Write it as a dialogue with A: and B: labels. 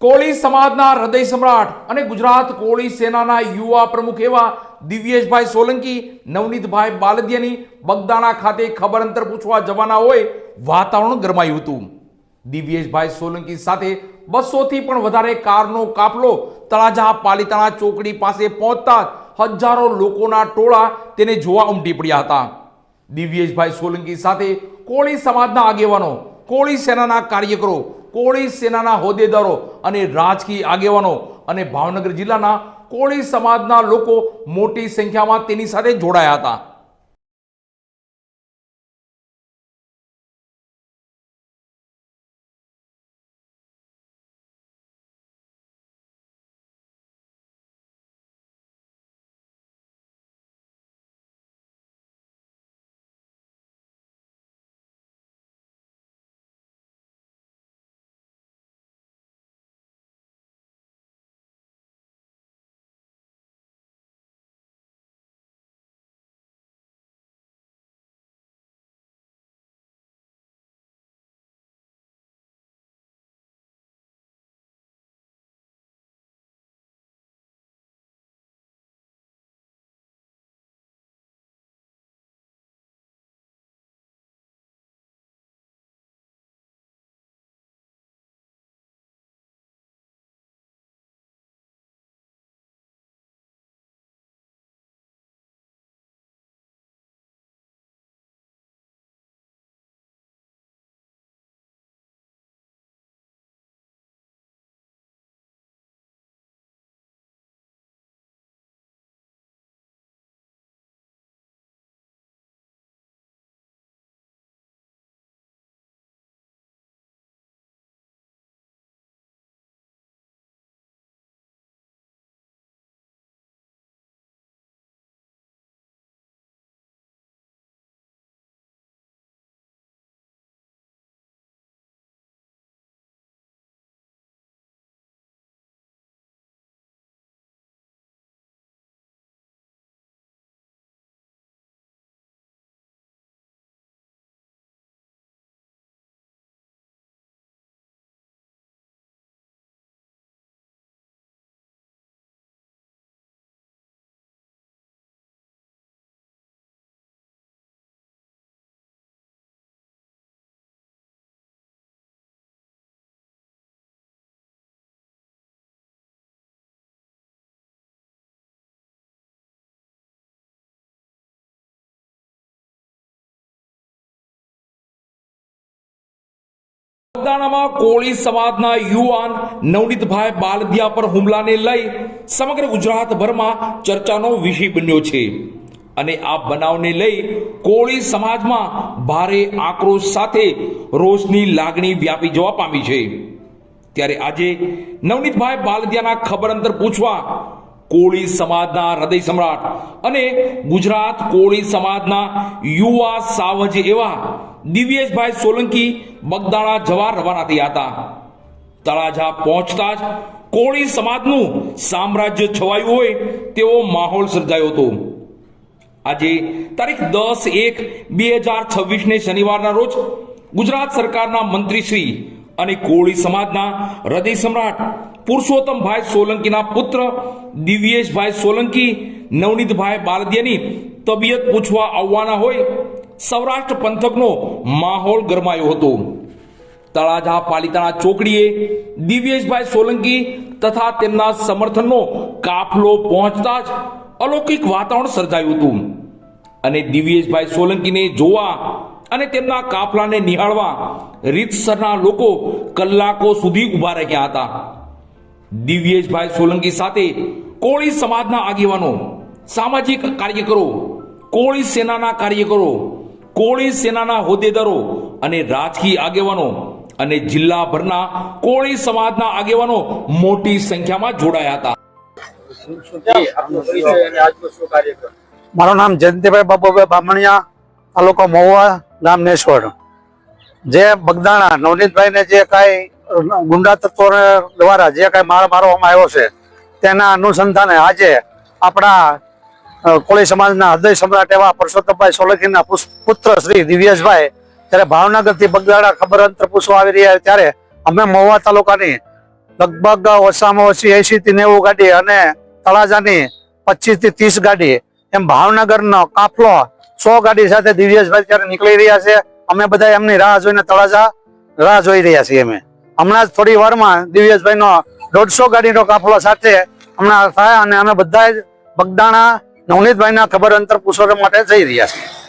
A: કોળી સમાજના હૃદય સમ્રાટ અને ગુજરાત કોળી સેનાના યુવા પ્રમુખ એવા દિવ્યેશભાઈ સોલંકી નવનીતભાઈ બાલદિયાની બગદાણા ખાતે ખબર અંતર પૂછવા જવાના હોય વાતાવરણ ગરમાયું હતું। દિવ્યેશભાઈ સોલંકી સાથે 200 થી પણ વધારે કારનો કાફલો તળાજા પાલીતાણા ચોકડી પાસે પહોંચતા હજારો લોકોના ટોળા તેને જોવા ઉમટી પડ્યા હતા। દિવ્યેશભાઈ સોલંકી સાથે કોળી સમાજના આગેવાનો, કોળી સેનાના કાર્યકરો, કોળી સેનાના હોદ્દેદારો અને રાજકીય આગેવાનો અને ભાવનગર જિલ્લાના કોળી સમાજના લોકો મોટી સંખ્યામાં તેની સાથે જોડાયા હતા। બગદાણામાં કોળી સમાજના યુવાન નવનીતભાઈ બાલદિયા પર હુમલાને લઈ સમગ્ર ગુજરાતભરમાં ચર્ચાનો વિષય બન્યો છે અને આ બનાવને લઈ કોળી સમાજમાં ભારે આક્રોશ સાથે રોષની લાગણી વ્યાપી જવા પામી છે। ત્યારે આજે નવનીતભાઈ બાલદિયાના ખબર અંતર પૂછવા કોળી સમાજના હૃદય સમ્રાટ અને ગુજરાત કોળી સમાજના યુવા સાવજ એવા દિવ્યેશભાઈ સોલંકી બગદાણા જવા રવાના થયા હતા। તળાજા પહોંચતા જ કોળી સમાજનું સામ્રાજ્ય છવાયું હોય તેવો માહોલ સર્જાયો હતો। આજે તારીખ 10/1/2026 ને શનિવારના રોજ ગુજરાત સરકારના મંત્રીશ્રી અને કોળી સમાજના હૃદય સમ્રાટ પુરુષોત્તમભાઈ સોલંકીના પુત્ર દિવ્યેશભાઈ સોલંકી નવનીતભાઈ બાલદિયાની તબિયત પૂછવા આવવાના હોય સૌરાષ્ટ્ર પંથકનો માહોલ ગરમાયો હતો। તળાજા પાલીતાણા ચોકડીએ દિવ્યેશભાઈ સોલંકી તથા તેમના સમર્થનનો કાફલો પહોંચતા જ અલૌકિક વાતાવરણ સર્જાયું હતું અને દિવ્યેશભાઈ સોલંકીને જોવા અને તેમના કાફલાને નિહાળવા રીતસરના લોકો કલાકો સુધી ઊભા રહ્યા હતા। દિવ્યેશભાઈ સોલંકી સાથે કોળી સમાજના આગેવાનો, સામાજિક કાર્યકરો, કોળી સેનાના કાર્યકરો, કોળી સેનાના હોદ્દેદારો અને રાજકીય આગેવાનો અને જિલ્લાભરના કોળી સમાજના આગેવાનો મોટી સંખ્યામાં જોડાયા હતા।
B: મારું નામ જયંતિભાઈ બાબુભાઈ બામણિયા, તાલુકો મહુવા, ગામ નેસવડ। જે બગદાણા નવનીતભાઈને જે કાંઈ ગુંડા તત્વો દ્વારા જે કાંઈ માર મારવામાં આવ્યો છે તેના અનુસંધાને આજે આપણા કોળી સમાજના હૃદય સમ્રાટ એવા પુરુષોત્તમભાઈ સોલંકીના પુત્ર શ્રી દિવ્યેશભાઈ ત્યારે ભાવનગરથી બગદાણા ખબર અંતર પૂછવા આવી રહ્યા ત્યારે અમે મહુવા તાલુકાની લગભગ ઓછામાં ઓછી 80 થી 90 ગાડી અને તળાજાની 25 થી 30 ગાડી, એમ ભાવનગરનો કાફલો 100 ગાડી સાથે દિવ્યેશભાઈ ત્યારે નીકળી રહ્યા છે. અમે બધા એમની રાહ જોઈને તળાજા રાહ જોઈ રહ્યા છીએ. અમે હમણાં જ થોડી વારમાં દિવ્યેશભાઈનો 150 ગાડીનો કાફલો સાથે હમણાં થાય અને અમે બધા જ બગદાણા નવનીતભાઈના ખબર અંતર પૂછવા માટે જઈ રહ્યા છીએ.